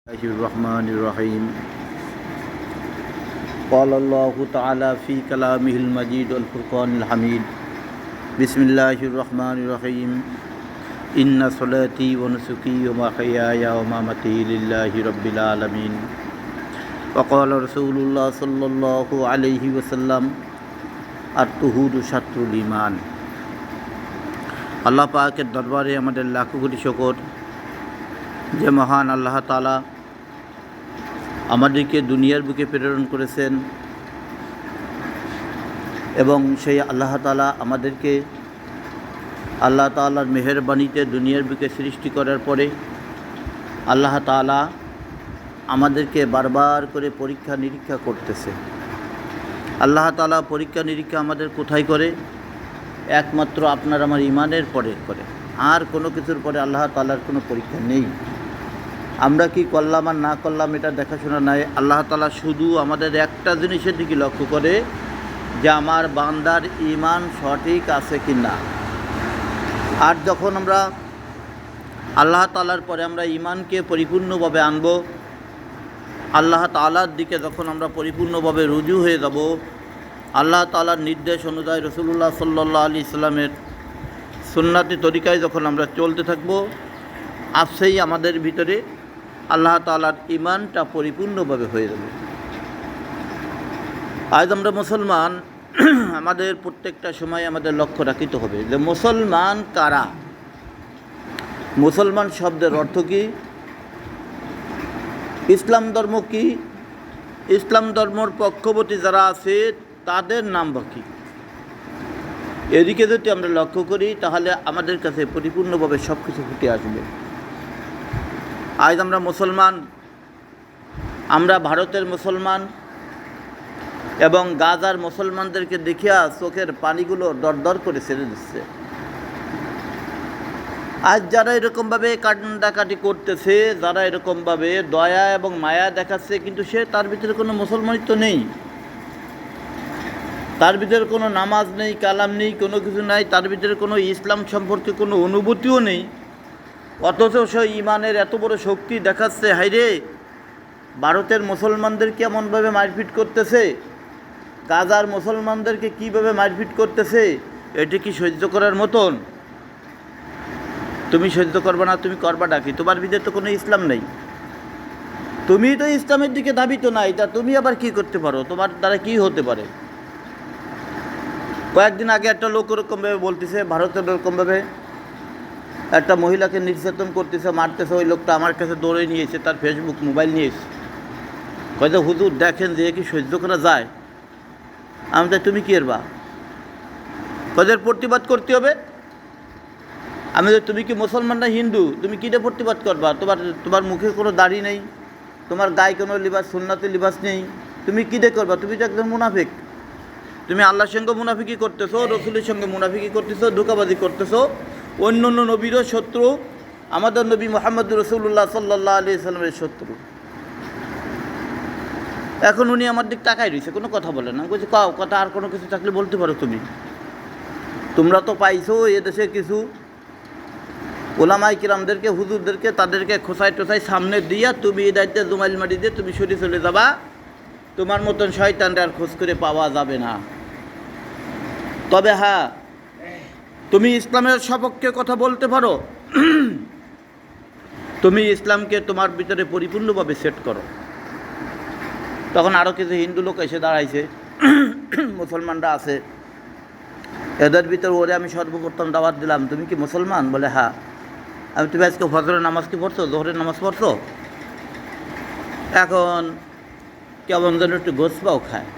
الرحمن الرحيم قال الله تعالى في كلامه المجيد والفرقان الحميد بسم الله الرحمن الرحيم إن صلاتي ونسكي ومحياي ومماتي لله رب العالمين وقال رسول الله صلى الله عليه وسلم الطهور شطر الإيمان আল্লাহ পাকের দরবারে আমাদের লাখো কোটি শুকর যে মহান আল্লাহ তাআলা আমাদেরকে দুনিয়ার বুকে প্রেরণ করেছেন এবং সেই আল্লাহ তাআলা আমাদেরকে আল্লাহ তাআলার মেহেরবানিতে দুনিয়ার বুকে সৃষ্টি করার পরে আল্লাহ তাআলা আমাদেরকে বারবার করে পরীক্ষা নিরীক্ষা করতেছে। আল্লাহ তাআলা পরীক্ষা নিরীক্ষা আমাদের কোথায় করে? একমাত্র আপনার আমার ইমানের পরে করে, আর কোনো কিছুর পরে আল্লাহ তাআলার কোনো পরীক্ষা নেই। আমরা কি করলাম আর না করলাম এটা দেখাশোনা নাই। আল্লাহ তাআলা শুধু আমাদের একটা জিনিসের দিকে লক্ষ্য করে যে আমার বান্দার ঈমান সঠিক আছে কি না। আর যখন আমরা আল্লাহ তাআলার পরে আমরা ঈমানকে পরিপূর্ণভাবে আনব, আল্লাহ তাআলার দিকে যখন আমরা পরিপূর্ণভাবে রুজু হয়ে যাব, আল্লাহ তাআলার নির্দেশ অনুযায়ী রাসূলুল্লাহ সাল্লাল্লাহু আলাইহি সাল্লামের সুন্নতি তরিকায় যখন আমরা চলতে থাকব, আসেই আমাদের ভিতরে আল্লাহ তাআলার ঈমানটা পরিপূর্ণভাবে হয়ে যাবে। আজ আমরা মুসলমান, আমাদের প্রত্যেকটা সময় আমাদের লক্ষ্য রাখিতে হবে যে মুসলমান কারা। মুসলমান শব্দের অর্থ কী? ইসলাম ধর্ম কী? ইসলাম ধর্মর পক্ষবর্তী যারা আছে তাদের নাম বা কী? এদিকে যদি আমরা লক্ষ্য করি তাহলে আমাদের কাছে পরিপূর্ণভাবে সব কিছু ফুটে আসবে। আজ আমরা মুসলমান, আমরা ভারতের মুসলমান এবং গাজার মুসলমানদেরকে দেখিয়া চোখের পানিগুলো দরদর করে ছেড়ে দিচ্ছে। আজ যারা এরকমভাবে কান্দাকাটি করতেছে, যারা এরকমভাবে দয়া এবং মায়া দেখাচ্ছে, কিন্তু সে তার ভিতরে কোনো মুসলমানিত্ব নেই, তার ভিতরে কোনো নামাজ নেই, কালাম নেই, কোনো কিছু নাই, তার ভিতরে কোনো ইসলাম সম্পর্কে কোনো অনুভূতিও নেই। অথচ সে ইমানের এত বড় শক্তি দেখাচ্ছে। হাইরে, ভারতের মুসলমানদেরকে এমনভাবে মারপিট করতেছে, গাজার মুসলমানদেরকে কীভাবে মারপিট করতেছে, এটি কি সহ্য করার মতন? তুমি সহ্য করবে না, তুমি করবা ডাকি? তোমার ভিতরে তো কোনো ইসলাম নেই, তুমি তো ইসলামের দিকে ধাবিত নাই, তা তুমি আবার কি করতে পারো? তোমার দ্বারা কি হতে পারে? কয়েকদিন আগে একটা লোক ওরকমভাবে বলতেছে, ভারতের ওরকমভাবে একটা মহিলাকে নির্যাতন করতেছে, মারতেছে। ওই লোকটা আমার কাছে দৌড়ে নিয়েছে, তার ফেসবুক মোবাইল নিয়েছে, কয়েছে হুজুর দেখেন যে কি সহ্য করা যায়। আমি তাই তুমি কি এরবা? কয়ের প্রতিবাদ করতে হবে। আমি যে তুমি কি মুসলমান না হিন্দু? তুমি কীটা প্রতিবাদ করবা? তোমার মুখে কোনো দাড়ি নেই, তোমার গায়ে কোনো লিবাস সুন্নতি লিবাস নেই, তুমি কীটা করবা? তুমি তো একদম মুনাফিক। তুমি আল্লাহর সঙ্গে মুনাফিকি করতেছো, রসুলের সঙ্গে মুনাফিকি করতেছো, ধোঁকাবাজি করতেছো, অন্য অন্য নবীরও শত্রু, আমাদের নবী মুহাম্মদ রাসূলুল্লাহ সাল্লাল্লাহু আলাইহি সাল্লামের শত্রু। এখন উনি আমার দিক তাকাই রয়েছে, কোনো কথা বলে না। বলছি কাও কথা, আর কোনো কিছু থাকলে বলতে পারো তুমি। তোমরা তো পাইছো এদেশে কিছু ওলামায়ে কিরামদেরকে, হুজুরদেরকে, তাদেরকে খোসাই টোসাই সামনে দিয়া তুমি এই দায়িত্বে জুমাইল মারি দিয়ে তুমি সরে চলে যাবা। তোমার মতন শয়তানরা আর খোঁজ করে পাওয়া যাবে না। তবে হ্যাঁ, তুমি ইসলামের সপক্ষে কথা বলতে পারো, তুমি ইসলামকে তোমার ভিতরে পরিপূর্ণভাবে সেট করো। তখন আরও কিছু হিন্দু লোক এসে দাঁড়াইছে, মুসলমানরা আছে, এদের ভিতরে ওরে আমি সর্বপ্রথম দাওয়াত দিলাম, তুমি কি মুসলমান? বলে হ্যাঁ। আমি তুমি আজকে ফজরের নামাজ কি পড়ছো, জোহরের নামাজ পড়ছো? এখন কেমন যেন একটু গোছ পাও খায়।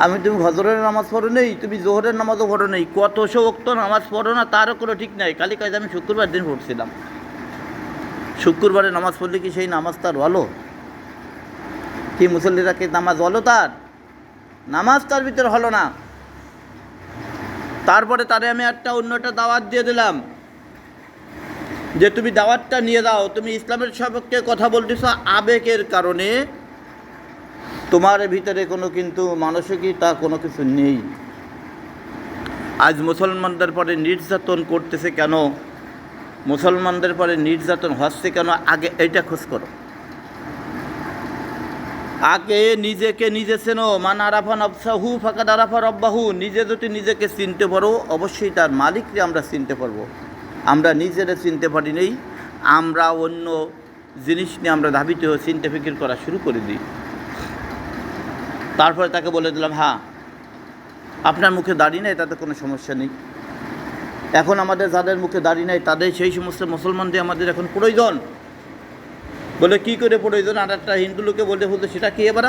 আমি তুমি ফজরের নামাজ পড়ো নেই, তুমি জোহরের নামাজও পড়ো নেই, কতশো ওয়াক্ত নামাজ পড়ো না, তারও কোনো ঠিক নাই। কালী কাজ আমি শুক্রবার দিন পড়ছিলাম। শুক্রবারে নামাজ পড়লে কি সেই নামাজ তার ভালো? কি মুসল্লিরা কি নামাজ হলো? তার নামাজ তার ভিতরে হলো না। তারপরে তারে আমি অন্য একটা দাওয়াত দিয়ে দিলাম যে তুমি দাওয়াতটা নিয়ে যাও, তুমি ইসলামের সপক্ষে কথা বলতেছো আবেগের কারণে, তোমার ভিতরে কোনো কিন্তু মানসিকতা কোনো কিছু নেই। আজ মুসলমানদের পরে নির্যাতন করতেছে কেন? মুসলমানদের পরে নির্যাতন হচ্ছে কেন, আগে এইটা খোঁজ করো। আগে নিজেকে নিজে চেনো। মান আরাফা নফসাহু ফাকাদ আরাফা রব্বাহু। নিজে যদি নিজেকে চিনতে পারো, অবশ্যই তার মালিককে আমরা চিনতে পারবো। আমরা নিজেরা চিনতে পারি নেই, আমরা অন্য জিনিস নিয়ে আমরা ধাবিত হয়ে চিন্তা ফিকির করা শুরু করে দিই। তারপরে তাকে বলে দিলাম, হ্যাঁ আপনার মুখে দাড়ি নেই, তাতে কোনো সমস্যা নেই। এখন আমাদের যাদের মুখে দাড়ি নেই তাদের সেই সমস্ত মুসলমানদের আমাদের এখন প্রয়োজন। বলে কী করে প্রয়োজন? আর একটা হিন্দু লোকে বলে হতো সেটা কি এবার?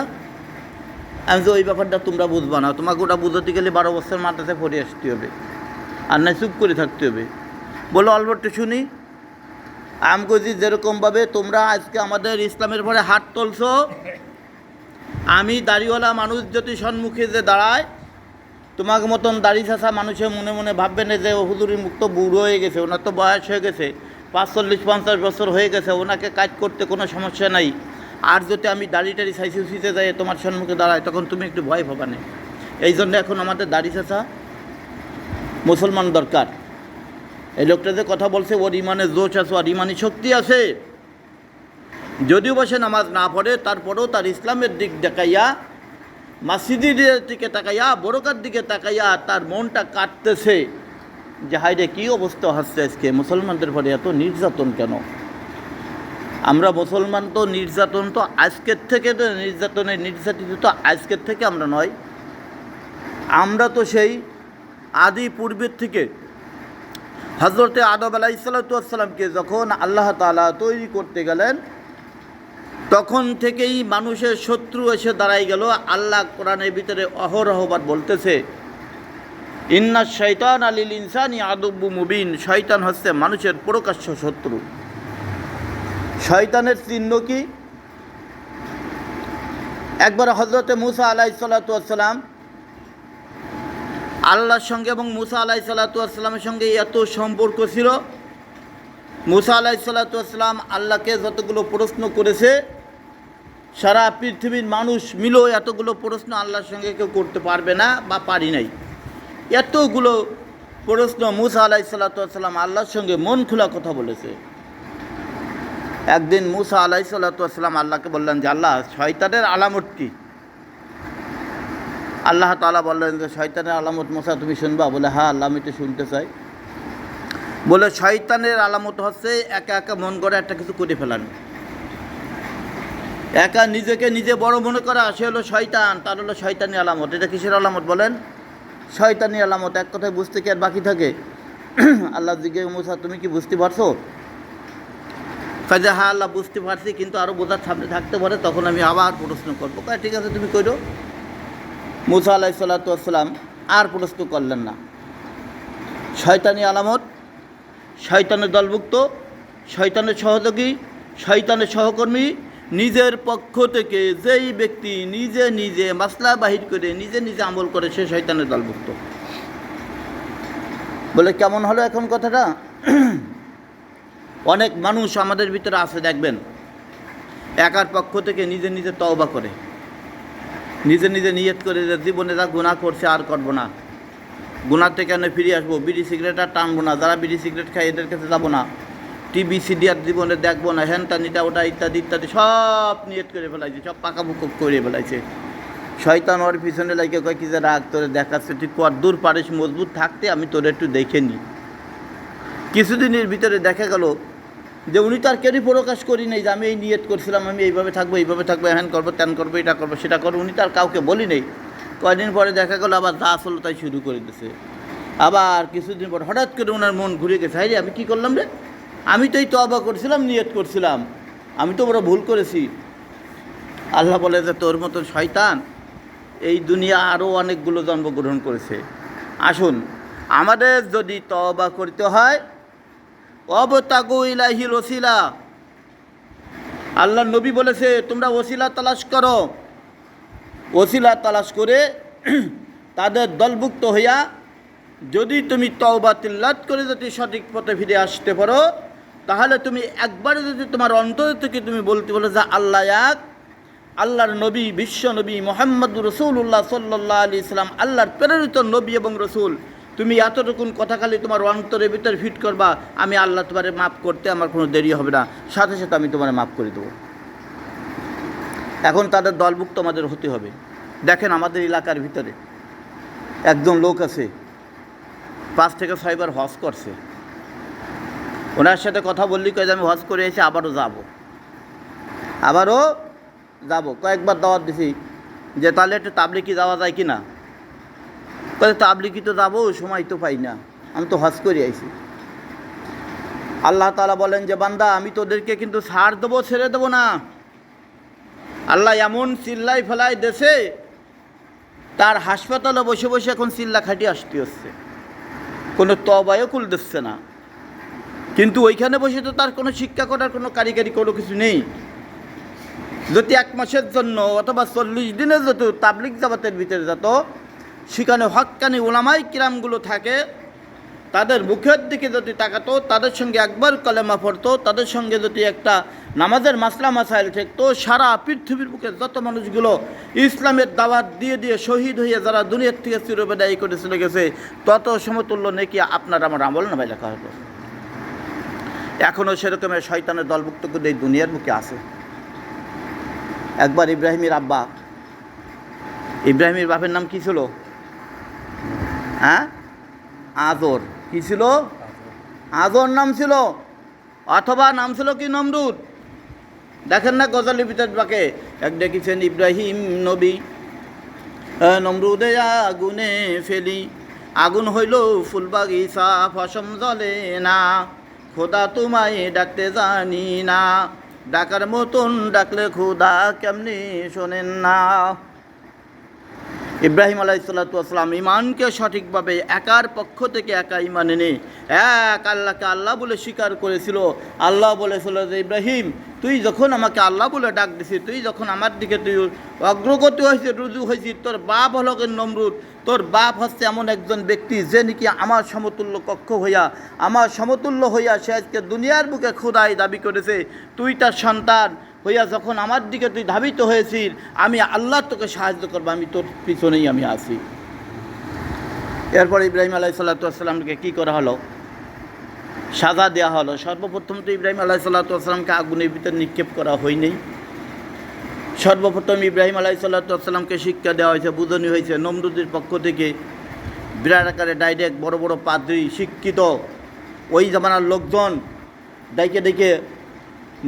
আমি যে ওই ব্যাপারটা তোমরা বুঝবা না, তোমাকে ওটা বুঝতে গেলে 12 বছর মাথাতে পড়ে আসতে হবে, আর না চুপ করে থাকতে হবে। বলো অল্পটা শুনি। আমি কইছি যেরকমভাবে তোমরা আজকে আমাদের ইসলামের পরে হাত তুলছো, আমি দাড়িওয়ালা মানুষ যদি সম্মুখে যে দাঁড়ায়, তোমাকে মতন দাড়ি চাষা মানুষের মনে মনে ভাববে না যে হুজুরি মুক্ত বুড়ো হয়ে গেছে, ওনার তো বয়স হয়ে গেছে, 45-50 বছর হয়ে গেছে, ওনাকে কাজ করতে কোনো সমস্যা নাই। আর যদি আমি দাড়ি টাড়ি সাইসে উচিতে যাই তোমার সম্মুখে দাঁড়ায়, তখন তুমি একটু ভয় পাবা না। এই জন্য এখন আমাদের দাড়ি চাষা মুসলমান দরকার। এই লোকটা যে কথা বলছে ওর ইমানের জোশ আছে, ওর ইমানি শক্তি আছে। যদিও বসে নামাজ না পড়ে, তারপরেও তার ইসলামের দিক দেখাইয়া, মসজিদের দিকে তাকাইয়া, বরকার দিকে তাকাইয়া তার মনটা কাটতেছে যে হাইরে কী অবস্থা হচ্ছে আজকে, মুসলমানদের পরে এত নির্যাতন কেন? আমরা মুসলমান তো নির্যাতন তো আজকের থেকে, তো নির্যাতিত তো আজকের থেকে আমরা নয়, আমরা তো সেই আদি পূর্বের থেকে। হজরতে আদম আলাইহিসসালামকে যখন আল্লাহ তাআলা তৈরি করতে গেলেন, তখন থেকেই মানুষের শত্রু এসে দাঁড়াই গেল। আল্লাহ কোরআনের ভিতরে অহরহবার বলতেছে, ইন্না শাইতান লিল ইনসানি আদুব্বু মুবিন। শয়তান হচ্ছে মানুষের প্রকাশ্য শত্রু। শয়তানের চিহ্ন কি? একবার হজরতে মুসা আলাইহিসসালাম আল্লাহর সঙ্গে এবং মুসা আলাইহিসসালামের সঙ্গে এত সম্পর্ক ছিল, মুসা আলাইহিসসালাম আল্লাহকে যতগুলো প্রশ্ন করেছে, সারা পৃথিবীর মানুষ মিলেও এতগুলো প্রশ্ন আল্লাহর সঙ্গে কেউ করতে পারবে না বা পারি নাই। এতগুলো প্রশ্ন মুসা আলাইহিসসালাম আল্লাহর সঙ্গে মন খোলা কথা বলেছে। একদিন মুসা আলাইহিসসালাম আল্লাহকে বললেন যে আল্লাহ, শয়তানের আলামত কি? আল্লাহ তাআলা বললেন যে শয়তানের আলামত মুসা তুমি শুনবা? বলে হ্যাঁ আল্লাহ, আমি তো শুনতে চাই। বলে শয়তানের আলামত হচ্ছে একা একা মন করে একটা কিছু করে ফেলানো, একা নিজেকে নিজে বড় মনে করা, সে হলো শয়তান, তার হলো শয়তানি আলামত। এটা কিসের আলামত বলেন? শয়তানি আলামত। এক কথায় বুঝতে কি আর বাকি থাকে? আল্লাহ জিজ্ঞেস, মুসা তুমি কি বুঝতে পারছো? কাজে হ্যাঁ আল্লাহ বুঝতে পারছি, কিন্তু আরও বোঝার সামনে থাকতে পারে, তখন আমি আবার প্রশ্ন করবো। ঠিক আছে তুমি করো। মুসা আলাইহিসসালাম আর প্রশ্ন করলেন না। শয়তানি আলামত, শয়তানের দলভুক্ত, শয়তানের সহযোগী, শয়তানের সহকর্মী, নিজের পক্ষ থেকে যেই ব্যক্তি নিজে নিজে মাসলা বাহির করে নিজে নিজে আমল করে, সে শয়তানের দলভুক্ত। বলে কেমন হলো এখন কথাটা? অনেক মানুষ আমাদের ভিতরে আছে, দেখবেন একার পক্ষ থেকে নিজে নিজে তওবা করে, নিজে নিজে নিয়ত করে যে জীবনে যা গুনাহ করছে আর করবো না, গুনাহ থেকে আমি ফিরে আসবো, বিড়ি সিগারেট আর টানবো না, যারা বিড়ি সিগারেট খায় এদের কাছে যাবো না, টিভি সিডি আর জীবনে দেখবো না, হ্যানটানিটা ওটা ইত্যাদি ইত্যাদি সব নিয়ত করে ফেলাইছে, সব পাকাপুকুপ করে ফেলাইছে। শয়তান ওর পিছনে লাগে কয় কি যে রাগ তোরে দেখাচ্ছে, তুই কত দূর পারিস মজবুত থাকতে, আমি তোরে একটু দেখে নিই। কিছুদিনের ভিতরে দেখা গেল যে উনি তার কেউই প্রকাশ করি নাই যে আমি এই নিয়ত করছিলাম, আমি এইভাবে থাকবো হ্যান করবো ত্যান করবো এটা করবো সেটা করবো, উনি তার কাউকে বলি নেই। কয়েকদিন পরে দেখা গেলো আবার যা আসলো তাই শুরু করে দিয়েছে। আবার কিছুদিন পর হঠাৎ করে ওনার মন ঘুরে গেছে, হাই রে আমি কী করলাম রে, আমি তো এই তওবা করছিলাম, নিয়ত করছিলাম, আমি তো বড় ভুল করেছি। আল্লাহ বলে যে তোর মতো শয়তান এই দুনিয়া আরও অনেকগুলো জন্মগ্রহণ করেছে। আসুন, আমাদের যদি তওবা করতে হয়, অবতাগু ইলাইহিল ওসিলা, আল্লাহ নবী বলেছে তোমরা ওসিলা তালাশ করো। ওসিলা তালাশ করে তাদের দলভুক্ত হইয়া যদি তুমি তওবা তিল্লাত করে যদি সঠিক পথে ফিরে আসতে পারো, তাহলে তুমি একবারে যদি তোমার অন্তর থেকে তুমি বলতে বলো যে আল্লাহ এক, আল্লাহর নবী বিশ্ব নবী মুহাম্মদুর রাসূলুল্লাহ সাল্লাল্লাহু আলাইহি সাল্লাম আল্লাহর প্রেরিত নবী এবং রসুল, তুমি এতটুকুন কথা খালি তোমার অন্তরের ভিতরে ফিট করবা, আমি আল্লাহ তোমারে মাফ করতে আমার কোনো দেরি হবে না, সাথে সাথে আমি তোমার মাফ করে দেবো। এখন তাদের দলভুক্ত আমাদের হতে হবে। দেখেন আমাদের এলাকার ভিতরে একজন লোক আছে 5 থেকে 6 বার হজ করছে। ওনার সাথে কথা বললি কয়ে যে আমি হজ করে এসে আবারও যাব। কয়েকবার দাওয়াত দিছি যে তাহলে একটু তাবলিকি যাওয়া যায় কি না। কয়ে তাবলিকি তো যাবো, সময় তো পাই না, আমি তো হজ করে আইছি। আল্লাহ তাআলা বলেন যে বান্দা আমি তোদেরকে কিন্তু ছাড় দেবো, ছেড়ে দেবো না। আল্লাহ এমন চিল্লাই ফেলাই দেশে, তার হাসপাতালে বসে বসে এখন চিল্লা খাটিয়ে আসতে হচ্ছে, কোনো তবায়ও কুল দিচ্ছে না। কিন্তু ওইখানে বসে তো তার কোনো শিক্ষা করার কোনো কারিগরি কোনো কিছু নেই। যদি 1 মাসের জন্য অথবা 40 দিনের যত তাবলিগ জামাতের ভিতরে যেত, সেখানে হক্কানি উলামাই কিরামগুলো থাকে, তাদের মুখের দিকে যদি তাকাতো, তাদের সঙ্গে একবার কলেমা পড়তো, তাদের সঙ্গে যদি একটা নামাজের মাসলা মাসাইল ঠেকতো, সারা পৃথিবীর বুকে যত মানুষগুলো ইসলামের দাওয়াত দিয়ে দিয়ে শহীদ হয়ে যারা দুনিয়ার থেকে চিরবিদায় করে চলে গেছে, তত সমতুল্য নেকি আপনার আমার আমল নামায় লেখা হতো। এখনও সেরকমের শয়তানের দলভুক্ত করে এই দুনিয়ার বুকে আছে। একবার ইব্রাহিমের বাপের নাম কি ছিল? আজর। কি ছিল? আজর নাম ছিল, অথবা নাম ছিল কি নমরুদ। দেখেন না গজালি বিতাকে এক ডেকেছেন ইব্রাহিম নবী, নমরুদে আগুনে ফেলি, আগুন হইল ফুলবাগিচা ফসম জ্বলে না, খোদা তোমায় ডাকতে জানি না, ডাকার মতন ডাকলে খোদা কেমনি শোনেন না। ইব্রাহিম আলাইহিসসালাম ইমানকে সঠিকভাবে একার পক্ষ থেকে একা ইমান এনে এক আল্লাহকে আল্লাহ বলে স্বীকার করেছিল। আল্লাহ বলেছিল যে ইব্রাহিম তুই যখন আমাকে আল্লাহ বলে ডাক দিছিস, তুই যখন আমার দিকে তুই অগ্রগতি হয়েছে, রুজু হয়েছিস, তোর বাপ হলো নমরুদ, তোর বাপ হচ্ছে এমন একজন ব্যক্তি যে নাকি আমার সমতুল্য কক্ষ হইয়া, আমার সমতুল্য হইয়া সে আজকে দুনিয়ার বুকে খোদাই দাবি করেছে। তুই তার সন্তান হইয়া যখন আমার দিকে তুই ধাবিত হয়েছিস, আমি আল্লাহ তোকে সাহায্য করবো, আমি তোর পিছনেই আমি আছি। এরপর ইব্রাহিম আলাইহিসসালামকে কী করা হলো? সাজা দেওয়া হলো। সর্বপ্রথম তো ইব্রাহিম আলাইহিসসালামকে আগুনের ভিতরে নিক্ষেপ করা হয়নি। সর্বপ্রথম ইব্রাহিম আলাইহিসসালামকে শিক্ষা দেওয়া হয়েছে, বুঝানো হয়েছে নমরুদের পক্ষ থেকে। বিরাট আকারে ডাইরেক্ট বড় বড় পাদ্রী শিক্ষিত ওই জামানার লোকজন ডেকে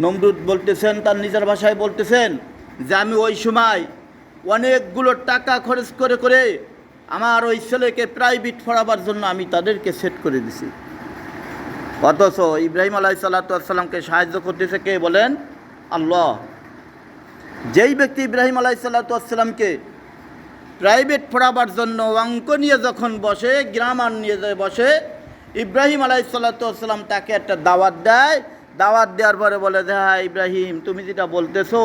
নমরুদ বলতেছেন, তার নিজের ভাষায় বলতেছেন যে আমি ওই সময় অনেকগুলো টাকা খরচ করে আমার ওই ছেলেকে প্রাইভেট পড়াবার জন্য আমি তাদেরকে সেট করে দিছি। অথচ ইব্রাহিম আলাইহিসসালামকে সাহায্য করতেছে কে বলেন? আল্লাহ। যেই ব্যক্তি ইব্রাহিম আলাইহিসসালামকে প্রাইভেট পড়াবার জন্য অঙ্ক নিয়ে যখন বসে, গ্রামার নিয়ে যায় বসে, ইব্রাহিম আলাইহিসসালাম তাকে একটা দাওয়াত দেয়। দাওয়াত দেওয়ার পরে বলে যে হ্যাঁ ইব্রাহিম, তুমি যেটা বলতেছো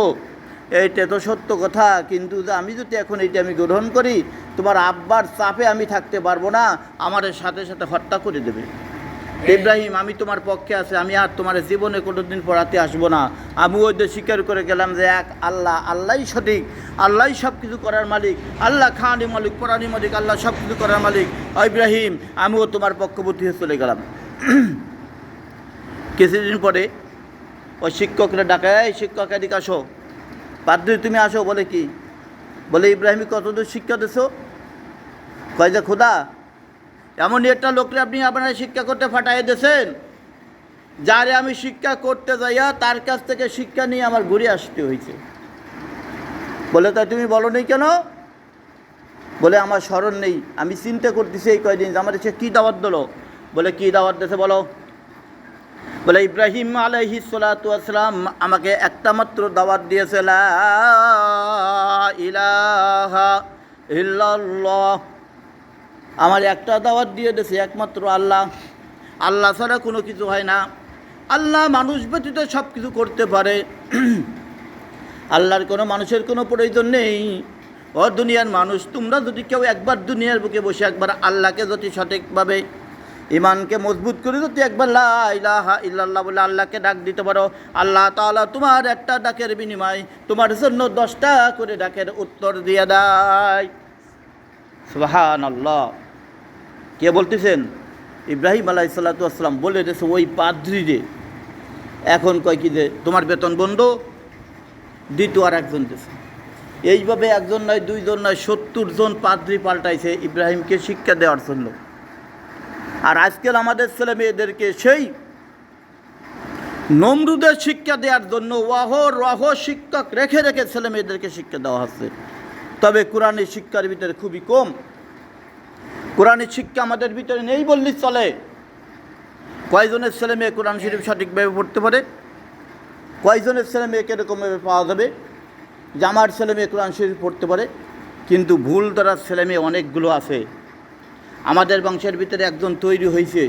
এইটা তো সত্য কথা, কিন্তু আমি যদি এখন এইটা আমি গ্রহণ করি, তোমার আব্বার চাপে আমি থাকতে পারবো না, আমার সাথে সাথে হত্যা করে দেবে। ইব্রাহিম, আমি তোমার পক্ষে আছে, আমি আর তোমার জীবনে কোনোদিন পড়াতে আসবো না। আমি ওইদের স্বীকার করে গেলাম যে এক আল্লাহ, আল্লাহই সঠিক, আল্লাহই সব কিছু করার মালিক, আল্লাহ খানি মালিক, পরানি মালিক, আল্লাহ সব কিছু করার মালিক। ইব্রাহিম, আমিও তোমার পক্ষবর্তী হয়ে চলে গেলাম। কিছুদিন পরে ওই শিক্ষকরা ডাকায়, এই শিক্ষক এদিকে আসো, পাদ্রী তুমি আসো। বলে কি? বলে ইব্রাহিম কতদূর শিক্ষা দিছো? কয় যে খোদা, এমনই একটা লোককে আপনি আপনারা শিক্ষা করতে ফাটাই দিয়েছেন, যারে আমি শিক্ষা করতে যাইয়া তার কাছ থেকে শিক্ষা নিয়ে আমার ঘুরে আসতে হয়েছে। বলে তাই তুমি বলো নেই কেন? বলে আমার স্মরণ নেই, আমি চিন্তা করতেছি এই কয়দিন আমার সে কী দাওয়াত দিল। বলে কি দাওয়াত দিয়েছে বলো? বলে ইব্রাহিম আলাইহিসসালাম আমাকে একটা মাত্র দাওয়াত দিয়েছে, লা ইলাহা ইল্লাল্লাহ। আমার একটা দাওয়াত দিয়ে দিয়েছে, একমাত্র আল্লাহ, আল্লাহ ছাড়া কোনো কিছু হয় না। আল্লাহ মানুষ ব্যতীত সব কিছু করতে পারে, আল্লাহর কোনো মানুষের কোনো প্রয়োজন নেই। ও দুনিয়ার মানুষ, তোমরা যদি কেউ একবার দুনিয়ার বুকে বসে একবার আল্লাহকে যদি সঠিকভাবে ইমানকে মজবুত করে যদি একবার লা ইলাহা ইল্লাল্লাহ বলে আল্লাহকে ডাক দিতে পারো, আল্লাহ তাআলা তোমার একটা ডাকের বিনিময় তোমার জন্য 10টা করে ডাকের উত্তর দিয়ে দেয়। সুবহানাল্লাহ। কে বলতেছেন? ইব্রাহিম আলাইহিসসালাম বলে দিয়েছে ওই পাদ্রীরে। এখন কয় কি যে তোমার বেতন বন্ধ, দ্বিতীয় আর একজন দিয়েছে। এইভাবে একজন নয়, দুইজন নয়, 70 জন পাদ্রী পাল্টাইছে ইব্রাহিমকে শিক্ষা দেওয়ার জন্য। আর আজকাল আমাদের ছেলে মেয়েদেরকে সেই নমরুদের শিক্ষা দেওয়ার জন্য রহ শিক্ষক রেখে রেখে ছেলে মেয়েদেরকে শিক্ষা দেওয়া হচ্ছে। তবে কোরআনের শিক্ষার ভিতরে খুবই কম। কোরআনের শিক্ষা আমাদের ভিতরে নেই বললেই চলে। কয়জনের ছেলে মেয়ে কোরআন শরীফ সঠিকভাবে পড়তে পারে? কয়জনের ছেলে মেয়েকে এরকমভাবে পাওয়া যাবে যে আমার ছেলে মেয়ে কোরআন শরীফ পড়তে পারে? কিন্তু ভুল ধরার ছেলে মেয়ে অনেকগুলো আছে। আমাদের বংশের ভিতরে একজন তৈরি হয়েছে,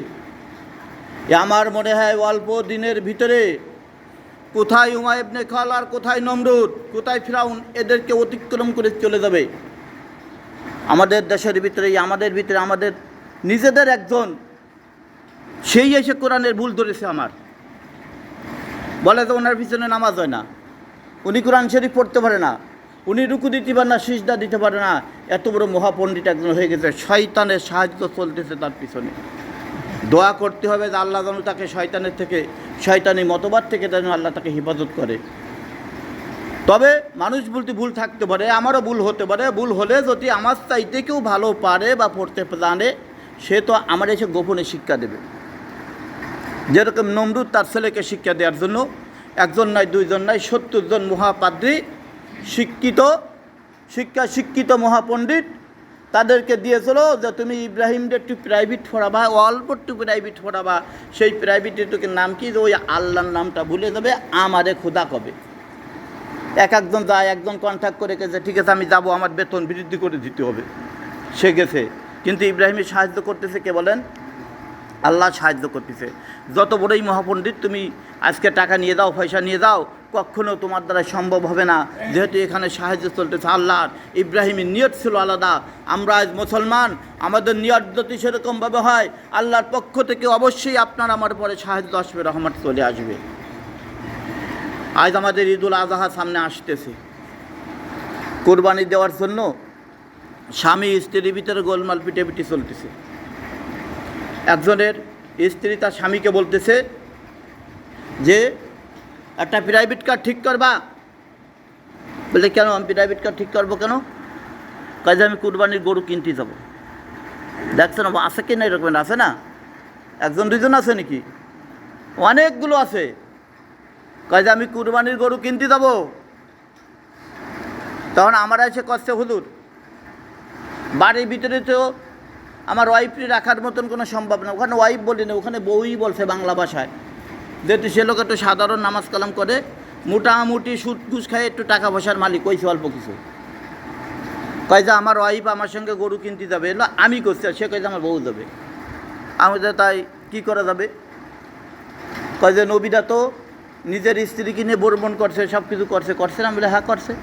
আমার মনে হয় অল্প দিনের ভিতরে কোথায় উমাইয়া ইবনে খালদ আর কোথায় নমরুদ, কোথায় ফিরাউন, এদেরকে অতিক্রম করে চলে যাবে। আমাদের দেশের ভিতরে, আমাদের নিজেদের একজন সেই এসে কোরআনের ভুল ধরেছে। আমার বলে যে ওনার পিছনে নামাজ হয় না, উনি কোরআন শরীফ পড়তে পারে না, উনি রুকু দিতে পারে না, সিজদা দিতে পারে না। এত বড় মহাপণ্ডিত একজন হয়ে গেছে, শয়তানের সাহায্য চলতেছে তার পিছনে। দোয়া করতে হবে যে আল্লাহ যেন তাকে শয়তানের থেকে, শয়তানি মতবাদ থেকে যেন আল্লাহ তাকে হেফাজত করে। তবে মানুষ বলতে ভুল থাকতে পারে, আমারও ভুল হতে পারে। ভুল হলে যদি আমার চাইতে কেউ ভালো পারে বা পড়তে জানে, সে তো আমার এসে গোপনে শিক্ষা দেবে। যেরকম নমরুদ তার ছেলেকে শিক্ষা দেওয়ার জন্য একজন নয়, দুইজন নয়, 70 জন মহাপাদ্রী শিক্ষিত মহাপণ্ডিত তাদেরকে দিয়েছিল যে তুমি ইব্রাহিমকে একটু প্রাইভেট পড়াবা, অল্প একটু প্রাইভেট পড়াবা। সেই প্রাইভেটের নাম কি? যে ওই আল্লাহর নামটা ভুলে যাবে, আমারে খোদা কবে। একজন যায়, একজন কন্ট্যাক্ট করে গেছে, ঠিক আছে আমি যাব, আমার বেতন বৃদ্ধি করে দিতে হবে। সে গেছে, কিন্তু ইব্রাহিমের সাহায্য করতেছে কে বলেন? আল্লাহ সাহায্য করতেছে। যত বড়ই মহাপণ্ডিত তুমি আজকে টাকা নিয়ে যাও, পয়সা নিয়ে যাও, কখনো তোমার দ্বারা সম্ভব হবে না, যেহেতু এখানে সাহায্য চলতেছে আল্লাহর। ইব্রাহিমের নিয়ত ছিল আলাদা। আমরা আজ মুসলমান, আমাদের নিয়ত যদি সেরকমভাবে হয়, আল্লাহর পক্ষ থেকে অবশ্যই আপনার আমার পরে সাহায্য আসবে, রহমত চলে আসবে। আজ আমাদের ঈদুল আজহা সামনে আসতেছে। কোরবানি দেওয়ার জন্য স্বামী স্ত্রীর ভিতরে গোলমাল পিটাপিটি চলতেছে। একজনের স্ত্রী তার স্বামীকে বলতেছে যে একটা প্রাইভেট কার ঠিক করবা। বলে কেন? আমি প্রাইভেট কার ঠিক করবো কেন? কাজে আমি কুরবানির গরু কিনতে যাব। দেখছেন আছে কি না? এরকম আছে না? একজন দুইজন আছে নাকি? অনেকগুলো আছে। কাজে আমি কুরবানির গরু কিনতে যাব। তখন আমার এসে কষ্ট, হুজুর বাড়ির ভিতরে তো আমার ওয়াইফকে রাখার মতন কোনো সম্ভব না। ওখানে ওয়াইফ বলি না, ওখানে বউই বলছে বাংলা ভাষায়। যেহেতু সে লোক একটু সাধারণ নামাজ কালাম করে, মোটামুটি সুদ ঘুষ খায়, একটু টাকা পয়সার মালিক, কইছে অল্প কিছু। কয় যে আমার ওয়াইফ আমার সঙ্গে গরু কিনতে যাবে, এলো আমি করছি, সে কয় যে আমার বউ যাবে। আমি যে তাই কি করা যাবে? কয় যে নবীরা তো নিজের স্ত্রীকে নিয়ে বর্মন করছে, সব কিছু করছে না? বলে হ্যাঁ করছে।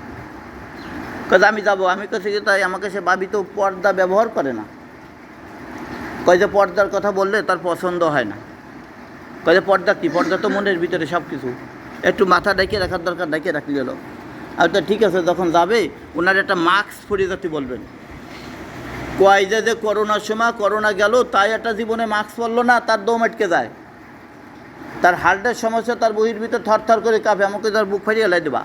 কয় যে আমি যাবো। আমি কাছে তাই আমাকে সে ভাবি তো পর্দা ব্যবহার করে না। কয় যে পর্দার কথা বললে তার পছন্দ হয় না। কয় যে পর্দা কী? পর্দা তো মনের ভিতরে সব কিছু, একটু মাথা ডেকে রাখার দরকার, ডেকে রাখলে গেল। আর তো ঠিক আছে, যখন যাবে ওনার একটা মাস্ক পরিয়ে যাতে বলবেন। কয় যে করোনার সময় করোনা গেল, তাই একটা জীবনে মাস্ক পরলো না, তার দম আটকে যায়, তার হার্টের সমস্যা, তার বহির ভিতর থরথর করে কাঁপে, আমাকে তার বুক ফারিয়ে এলাই দেবা।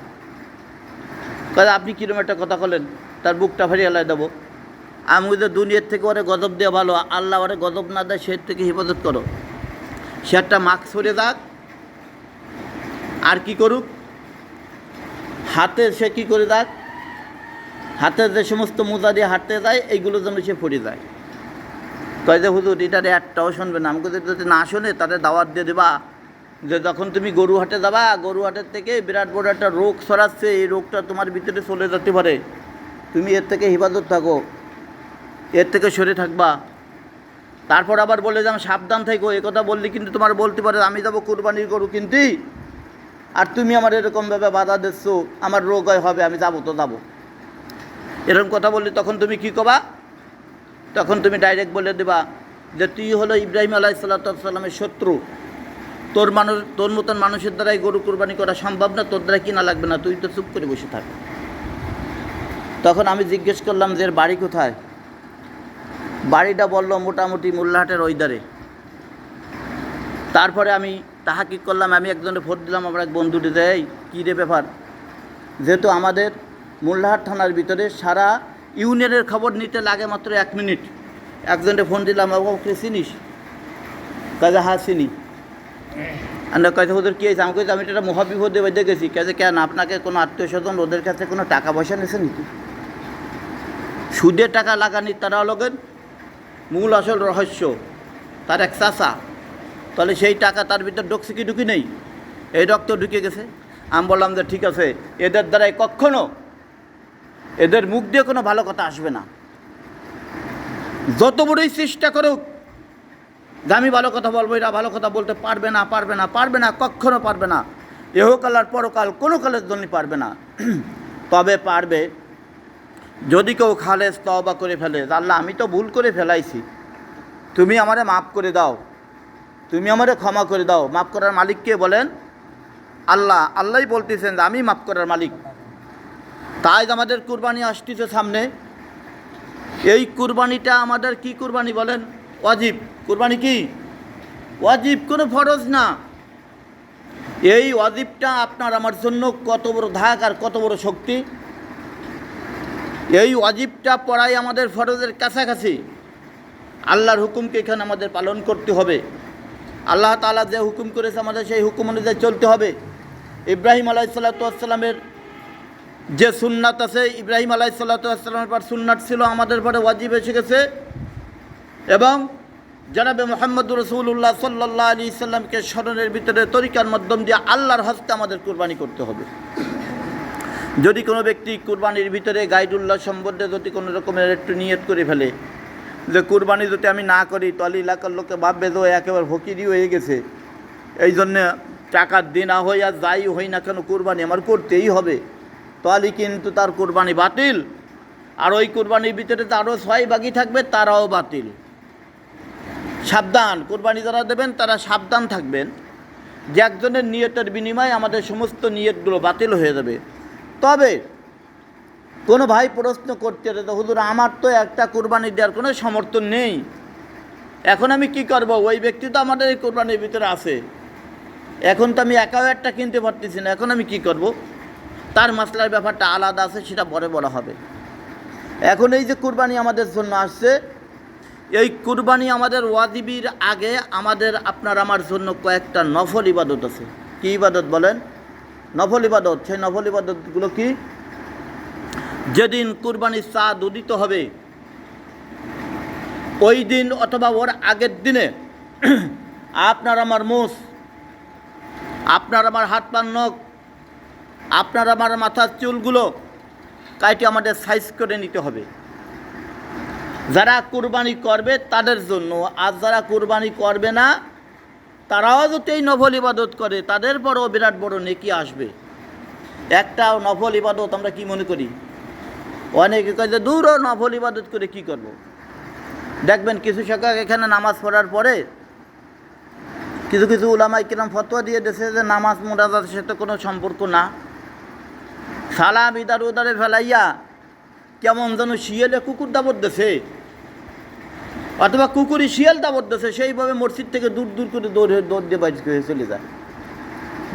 কয় আপনি কীরকম একটা কথা বলেন, তার বুকটা ফারিয়ে এলাই দেবো। আমি ওদের দুনিয়ার থেকে ওরে গজব দেওয়া ভালো, আল্লাহ ওরে গজব না দেয়, সে থেকে হেফাজত করো। সে একটা মাস্ক পরে যাক, আর কি করুক, হাতে সে কী করে যাক, হাতের যে সমস্ত মোজা দিয়ে হাঁটতে যায়, এইগুলো যেন সে পড়ে যায়। কয় যে হুজুর এটারে একটাও শুনবে না। আমাকে যদি না শোনে তাদের দাওয়াত দিয়ে দেবা যে যখন তুমি গরু হাটে যাবা, গরু হাটের থেকে বিরাট বড় একটা রোগ ছড়াচ্ছে, এই রোগটা তোমার ভিতরে চলে যেতে পারে, তুমি এর থেকে হেফাজত থাকো, এর থেকে সরে থাকবা। তারপর আবার বলে যে আমি সাবধান থাকো, এ কথা বললে কিন্তু তোমার বলতে পারে আমি যাবো কুরবানির গরু কিনতে, আর তুমি আমার এরকমভাবে বাধা দিচ্ছ, আমার রোগ হবে, আমি যাবো তো যাবো। এরকম কথা বললে তখন তুমি কী করবা? তখন তুমি ডাইরেক্ট বলে দেবা যে তুই হলো ইব্রাহিম আলাইহিসসালামের শত্রু, তোর মতন মানুষের দ্বারাই গরু কুরবানি করা সম্ভব না, তোর দ্বারা কিনা লাগবে না, তুই তো চুপ করে বসে থাক। তখন আমি জিজ্ঞেস করলাম যে এর বাড়ি কোথায়? বাড়িটা বলল মোটামুটি মোল্লাহাটের ওই ধারে। তারপরে আমি তাহাকিক করলাম, আমি একজনের ফোন দিলাম আমার এক বন্ধুটিতে, এই কী রে ব্যাপার, যেহেতু আমাদের মোল্লাহাট থানার ভিতরে সারা ইউনিয়নের খবর নিতে লাগে মাত্র 1 মিনিট। একজনের ফোন দিলাম, ওকে চিনিস? কাজে হ্যাঁ চিনি। আমরা কাছে ওদের কী হয়েছে? আমি কইছি আমি একটা মহাবিপদে বেঁধে গেছি। কাজে কেন, আপনাকে কোনো আত্মীয় স্বজন ওদের কাছে কোনো টাকা পয়সা নিয়েছে নাকি? সুদের টাকা লাগানি তারা লগেন মূল আসল রহস্য, তার এক চাচা। তাহলে সেই টাকা তার ভিতর ঢুকছে কি ঢুকি নেই? এই রক্ত ঢুকে গেছে। আমি বললাম যে ঠিক আছে, এদের দ্বারাই কখনো এদের মুখ দিয়ে কোনো ভালো কথা আসবে না। যত বড়ই চেষ্টা করুক যে আমি ভালো কথা বলবো, এরা ভালো কথা বলতে পারবে না, পারবে না, পারবে না, কখনো পারবে না। এহকাল আর পরকাল কোনো কালের জন্য পারবে না। তবে পারবে যদি কেউ খালেস তওবা করে ফেলে, আল্লাহ আমি তো ভুল করে ফেলাইছি, তুমি আমারে মাফ করে দাও, তুমি আমারে ক্ষমা করে দাও। মাফ করার মালিককে বলেন আল্লাহ। আল্লাহই বলতেছেন যে আমি মাফ করার মালিক। তাই আমাদের কুরবানি আসতেছে সামনে। এই কুরবানিটা আমাদের কি কুরবানি বলেন? ওয়াজিব। কুরবানি কি ওয়াজিব, কোনো ফরজ না। এই ওয়াজিবটা আপনার আমার জন্য কত বড় ধাক আর কত বড় শক্তি। এই ওয়াজিবটা পড়াই আমাদের ফরজের কাছাকাছি। আল্লাহর হুকুমকে এখানে আমাদের পালন করতে হবে। আল্লাহ তাআলা যে হুকুম করেছে আমাদের সেই হুকুম অনুযায়ী চলতে হবে। ইব্রাহিম আলাইহিসসালামের যে সুন্নাত আছে, ইব্রাহিম আলাইহিসসালামের পর সুন্নাত ছিল, আমাদের পরে ওয়াজিব এসে গেছে। এবং জনাবে মুহাম্মদুর রাসূলুল্লাহ সাল্লাল্লাহু আলাইহি সাল্লামকে স্মরণের ভিতরে তরিকার মাধ্যম দিয়ে আল্লাহর হস্তে আমাদের কুরবানি করতে হবে। যদি কোনো ব্যক্তি কুরবানির ভিতরে গাইডুল্লাহ সম্বন্ধে যদি কোনো রকমের একটু নিয়ত করে ফেলে যে কুরবানি যদি আমি না করি তাহলে এলাকার লোকে ভাববে যে একেবারে ফকিরই হয়ে গেছে, এই জন্যে টাকার দিন না হই আর যাই হই না কেন কুরবানি আমার করতেই হবে, তাহলে কিন্তু তার কুরবানি বাতিল। আর ওই কুরবানির ভিতরে আরও 6 ভাগই থাকবে, তারাও বাতিল। সাবধান, কুরবানি যারা দেবেন তারা সাবধান থাকবেন যে একজনের নিয়তের বিনিময়ে আমাদের সমস্ত নিয়তগুলো বাতিল হয়ে যাবে। তবে কোনো ভাই প্রশ্ন করতে যে হুজুর আমার তো একটা কুরবানি দেওয়ার কোনো সমর্থন নেই, এখন আমি কি করব? ওই ব্যক্তি তো আমাদের এই কুরবানির ভিতরে আছে, এখন তো আমি একাও একটা কিনতে পারতেছি না, এখন আমি কি করব? তার মাসলার ব্যাপারটা আলাদা আছে, সেটা পরে বলা হবে। এখন এই যে কুরবানি আমাদের জন্য আসছে, এই কুরবানি আমাদের ওয়াজিবির আগে আমাদের আপনার আমার জন্য কয়েকটা নফল ইবাদত আছে। কি ইবাদত বলেন? নফল ইবাদত। সেই নফল ইবাদতগুলো কি? যেদিন কুরবানির চাঁদ উদিত হবে ওই দিন অথবা ওর আগের দিনে আপনার আমার মুখ, আপনার আমার হাত পা নখ, আপনার আমার মাথার চুলগুলো কাইটে আমাদের সাইজ করে নিতে হবে। যারা কুরবানি করবে তাদের জন্য, আর যারা কুরবানি করবে না তারাও যদি এই নফল ইবাদত করে তাদের পরও বিরাট বড় নেকি আসবে। একটা নফল ইবাদত আমরা কি মনে করি? অনেকে কয় যে দূরও নফল ইবাদত করে কি করব। দেখবেন কিছু সংখ্যক এখানে নামাজ পড়ার পরে কিছু কিছু উলামায়ে কিরাম ফতোয়া দিয়ে দিয়েছে যে নামাজ মুনাজাতের সাথে কোনো সম্পর্ক না। সালাম ইদার উদারে ফেলাইয়া কেমন যেন শিয়ালে কুকুর দাবত দিয়েছে, অথবা কুকুরই শিয়াল দাবত দিয়েছে, সেইভাবে মসজিদ থেকে দূর দূর করে দৌড় দিয়ে বাইরে করে চলে যায়।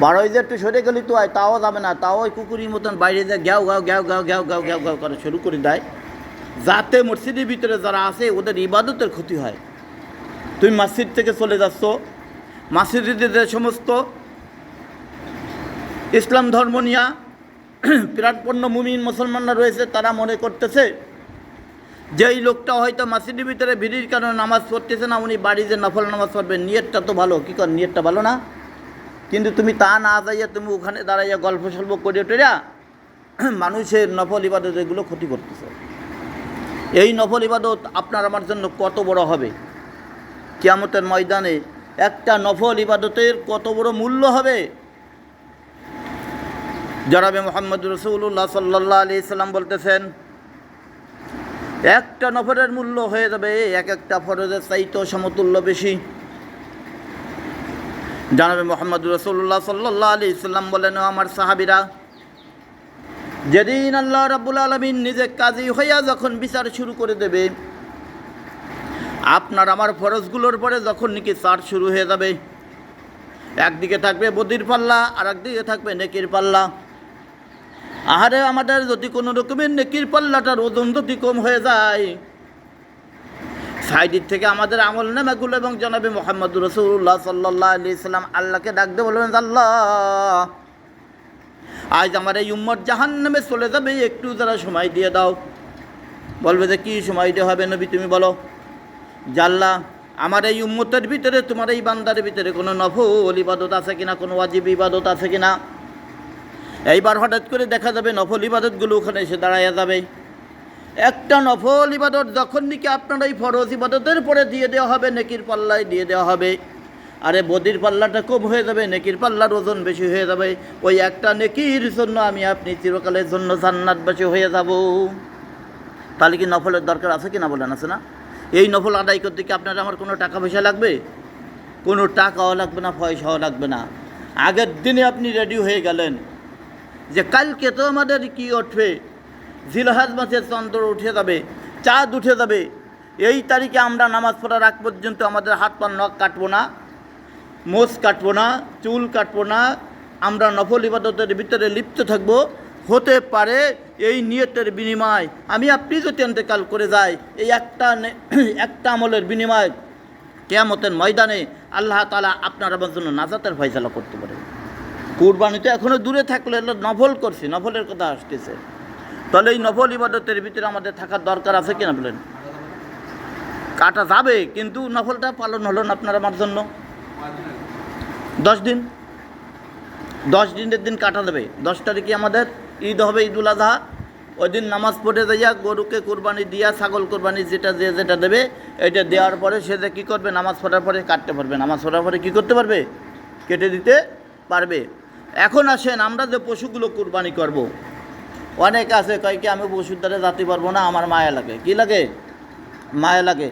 বারোই যে একটু সরে গেলি তো হয়, তাও যাবে না, তাও ওই কুকুরের মতন বাইরে যায় ঘ্যাও ঘাও ঘ্যাও ঘ্যাও ঘ্যাও ঘ্যাও ঘ্যাও ঘ্যাও করে শুরু করে দেয়, যাতে মসজিদের ভিতরে যারা আছে ওদের ইবাদতের ক্ষতি হয়। তুমি মসজিদ থেকে চলে যাচ্ছ, মসজিদে যে সমস্ত ইসলাম ধর্ম নিয়া প্রাণপন্ন মুমিন মুসলমানরা রয়েছে তারা মনে করতেছে যে এই লোকটা হয়তো মসজিদের ভিতরে ভিড়ির কারণে নামাজ পড়তেছে না, উনি বাড়িতে নফল নামাজ পড়বেন, নিয়তটা তো ভালো, কী কর নিয়তটা ভালো না? কিন্তু তুমি তা না যাইয়া তুমি ওখানে দাঁড়াইয়া গল্প সল্প করে টেরা মানুষের নফল ইবাদত এগুলো ক্ষতি করতেছে। এই নফল ইবাদত আপনার আমার জন্য কত বড় হবে, কিয়ামতের ময়দানে একটা নফল ইবাদতের কত বড় মূল্য হবে। জনাবে মুহাম্মদুর রাসূলুল্লাহ সাল্লাল্লাহু আলাইহি সাল্লাম বলতেছেন একটা নফলের মূল্য হয়ে যাবে এক একটা ফরজের চাইতেও সমতুল্য বেশি। জনাবে মুহাম্মদুর রাসূলুল্লাহ সাল্লাল্লাহু আলাইহি সাল্লাম বলেন, আমার সাহাবীরা, যেদিন আল্লাহ রাব্বুল আলামিন নিজে কাজী হইয়া যখন বিচার শুরু করে দেবে, আপনার আমার ফরজগুলোর পরে যখন নাকি চার্জ শুরু হয়ে যাবে, একদিকে থাকবে বদির পাল্লা আর একদিকে থাকবে নেকির পাল্লা। আহারে আমাদের যদি কোনো রকমের নেকির পাল্লাটার ওজন যদি কম হয়ে যায়, সাইডের থেকে আমাদের আমল নামাগুলো এবং জনাবে মুহাম্মদুর রাসূলুল্লাহ সাল্লাল্লাহু আলাইহি সাল্লাম আল্লাহকে ডাক দিয়ে বলবেন, আল্লাহ আজ আমার এই উম্মত জাহান্নামে চলে যাবে, একটু যারা সময় দিয়ে দাও। বলবে যে কী সময় দিয়ে হবে নবী, তুমি বলো। জাল্লা আমার এই উম্মতের ভিতরে, তোমার এই বান্দার ভিতরে কোনো নফল ইবাদত আছে কিনা, কোনো ওয়াজিব ইবাদত আছে কিনা। এইবার হঠাৎ করে দেখা যাবে নফল ইবাদতগুলো ওখানে এসে দাঁড়াইয়া যাবে। একটা নফল ইবাদত যখন নাকি আপনার এই ফরজ ইবাদতের পরে দিয়ে দেওয়া হবে, নেকির পাল্লায় দিয়ে দেওয়া হবে, আরে বদির পাল্লাটা কম হয়ে যাবে, নেকির পাল্লার ওজন বেশি হয়ে যাবে। ওই একটা নেকির জন্য আমি আপনি চিরকালের জন্য জান্নাতবাসী হয়ে যাব। তাহলে কি নফলের দরকার আছে কি না বলেন, আছে না? এই নফল আদায় করতে কি আপনার আমার কোনো টাকা পয়সা লাগবে? কোনো টাকাও লাগবে না, পয়সাও লাগবে না। আগের দিনে আপনি রেডি হয়ে গেলেন যে কালকে তো আমাদের কি উঠবে, জিলহজ মাসের চন্দ্র উঠে যাবে, চাঁদ উঠে যাবে, এই তারিখে আমরা নামাজ পড়ার আগ পর্যন্ত আমাদের হাত পা নখ কাটবো না, মোষ কাটবো না, চুল কাটবো না, আমরা নফল ইবাদতের ভিতরে লিপ্ত থাকবো। হতে পারে এই নিয়তের বিনিময় আমি আপনি যদি অন্তকাল করে যাই, এই একটা আমলের বিনিময় কিয়ামতের ময়দানে আল্লাহ তাআলা আপনার আমার জন্য নাজাতের ফয়সালা করতে পারে। কুরবানি তো এখনও দূরে থাকলে নফল করছি, নফলের কথা আসতেছে। তাহলে এই নফল ইবাদতের ভিতরে আমাদের থাকার দরকার আছে কিনা বলেন? কাটা যাবে, কিন্তু নফলটা পালন হলো না আপনার আমার জন্য। 10 দিনের দিন কাটা দেবে। 10 তারিখে আমাদের ঈদ হবে, ঈদুল আজহা। ওই দিন নামাজ পড়ে যাইয়া গরুকে কোরবানি দিয়া, ছাগল কোরবানি যেটা দেবে, এটা দেওয়ার পরে সে যে কী করবে, নামাজ পড়ার পরে কাটতে পারবে। নামাজ পড়ার পরে কী করতে পারবে? কেটে দিতে পারবে। এখন আসেন আমরা যে পশুগুলো কোরবানি করব, অনেক আছে কয় কি আমি পশুর দ্বারা যেতে পারবো না, আমার মায়া লাগে। কি লাগে? মায়া লাগে।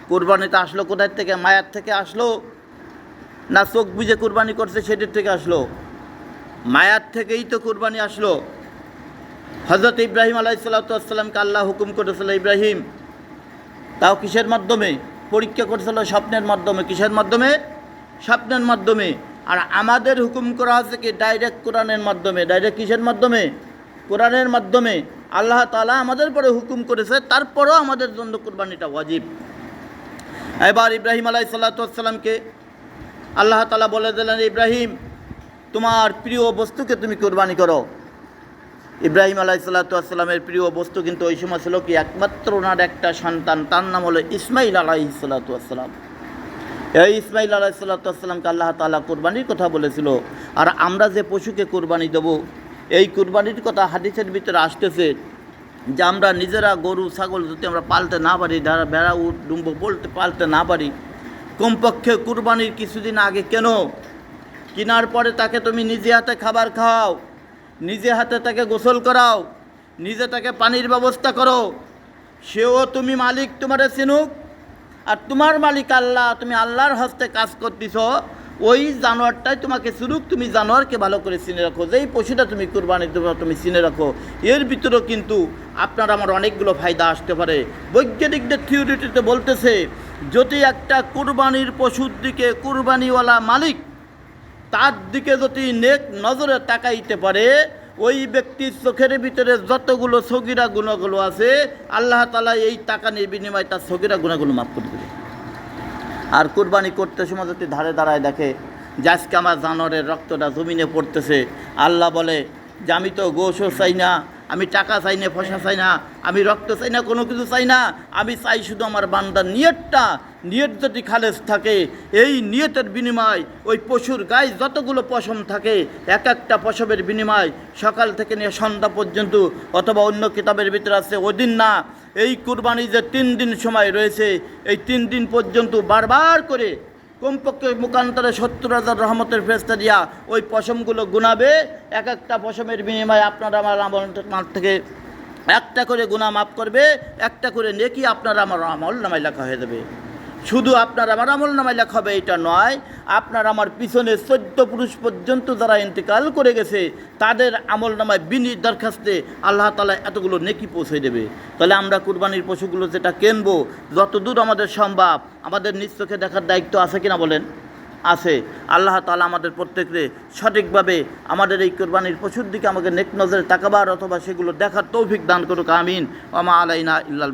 কোরবানিতে আসলো কোথায় থেকে? মায়ার থেকে আসলো না চোখ বুঝে কোরবানি করছে সেটির থেকে আসলো? মায়ার থেকেই তো কোরবানি আসলো। হযরত ইব্রাহিম আলাইহিসসালামকে আল্লাহ হুকুম করেছিল, ইব্রাহিম তাও কিসের মাধ্যমে? পরীক্ষা করেছিল স্বপ্নের মাধ্যমে। কিসের মাধ্যমে? স্বপ্নের মাধ্যমে। আর আমাদের হুকুম করা হচ্ছে কি ডাইরেক্ট কোরআনের মাধ্যমে। ডাইরেক্ট কিসের মাধ্যমে? কোরআনের মাধ্যমে। আল্লাহ তাআলা আমাদের পরে হুকুম করেছে, তারপরেও আমাদের জন্য কোরবানিটা ওয়াজিব। এবার ইব্রাহিম আলাইহিসসালামকে আল্লাহ তাআলা বলে দিলেন, ইব্রাহিম তোমার প্রিয় বস্তুকে তুমি কোরবানি করো। ইব্রাহিম আলাইহিসসালামের প্রিয় বস্তু কিন্তু ওই সময় ছিল কি একমাত্র ওনার একটা সন্তান, তার নাম হলো ইসমাইল আলাইহিসসালাম। এই ইসমাইল আলাইহিসসালামকে আল্লাহ তাআলা কোরবানির কথা বলেছিল। আর আমরা যে পশুকে কোরবানি দেবো, এই কোরবানির কথা হাদিসের ভিতরে আসতেছে যে আমরা নিজেরা গরু ছাগল যদি আমরা পালতে না পারি, ভেড়া উট ডুম্ব পালতে না পারি, কমপক্ষে কোরবানির কিছুদিন আগে কেনার পরে তাকে তুমি নিজে হাতে খাবার খাওয়াও, নিজে হাতে তাকে গোসল করাও, নিজে তাকে পানির ব্যবস্থা করো। সেও তুমি মালিক, তোমারে চিনুক। আর তোমার মালিক আল্লাহ, তুমি আল্লাহর হস্তে কাজ করতেছ, ওই জানোয়ারটাই তোমাকে চিনুক। তুমি জানোয়ারকে ভালো করে চিনে রাখো, যেই পশুটা তুমি কোরবানি দেবো তুমি চিনে রাখো। এর ভিতরেও কিন্তু আপনার আমার অনেকগুলো ফায়দা আসতে পারে। বৈজ্ঞানিকদের থিওরিটিতে বলতেছে, যদি একটা কোরবানির পশুর দিকে কোরবানিওয়ালা মালিক তার দিকে যদি নেক নজরে তাকাইতে পারে, ওই ব্যক্তির চোখের ভিতরে যতগুলো সগীরা গুণাগুলো আছে আল্লাহ তাআলা এই তাকানির বিনিময়ে তার সগীরা গুণাগুলো মাফ করে দেবে। আর কোরবানি করতে সময় যদি ধারে দাঁড়ায় দেখে যে আজকে আমার জানোয়ারের রক্তটা জমিনে পড়তেছে, আল্লাহ বলে যে আমি তো গোশও চাই না, আমি টাকা চাই না, পয়সা চাই না, আমি রক্ত চাই না, কোনো কিছু চাই না, আমি চাই শুধু আমার বান্দার নিয়ত যদি খালেস থাকে, এই নিয়তের বিনিময় ওই পশুর গায়ে যতগুলো পশম থাকে এক একটা পশমের বিনিময় সকাল থেকে নিয়ে সন্ধ্যা পর্যন্ত, অথবা অন্য কিতাবের ভিতরে আছে ওই দিন না, এই কুরবানি যে 3 দিন সময় রয়েছে, এই 3 দিন পর্যন্ত বারবার করে কমপক্ষে মুকান্তরে 70,000 রহমতের ফেরেশতা দিয়া ওই পশমগুলো গুনাবে। এক একটা পশমের বিনিময়ে আপনারা আমার আমল থেকে একটা করে গুনাহ মাফ করবে, একটা করে নেকি আপনার আমার আমল নামায় লেখা হয়ে যাবে। শুধু আপনার আমার আমল নামায় লেখা হবে এটা নয়, আপনার আমার পিছনে 14 পুরুষ পর্যন্ত যারা ইন্তেকাল করে গেছে তাদের আমল নামায় বিনির দরখাস্তে আল্লাহ তাআলা এতগুলো নেকি পৌঁছে দেবে। তাহলে আমরা কুরবানির পশুগুলো যেটা কিনবো, যতদূর আমাদের সম্ভব আমাদের নিজ চোখে দেখার দায়িত্ব আছে কিনা বলেন? আছে। আল্লাহ তাআলা আমাদের প্রত্যেককে সঠিকভাবে আমাদের এই কুরবানির পশুর দিকে আমাকে নেক নজরে তাকাবার অথবা সেগুলো দেখার তৌফিক দান করুক। আমিন। ওয়া মা আলাইনা ইল্লাল বালাগ।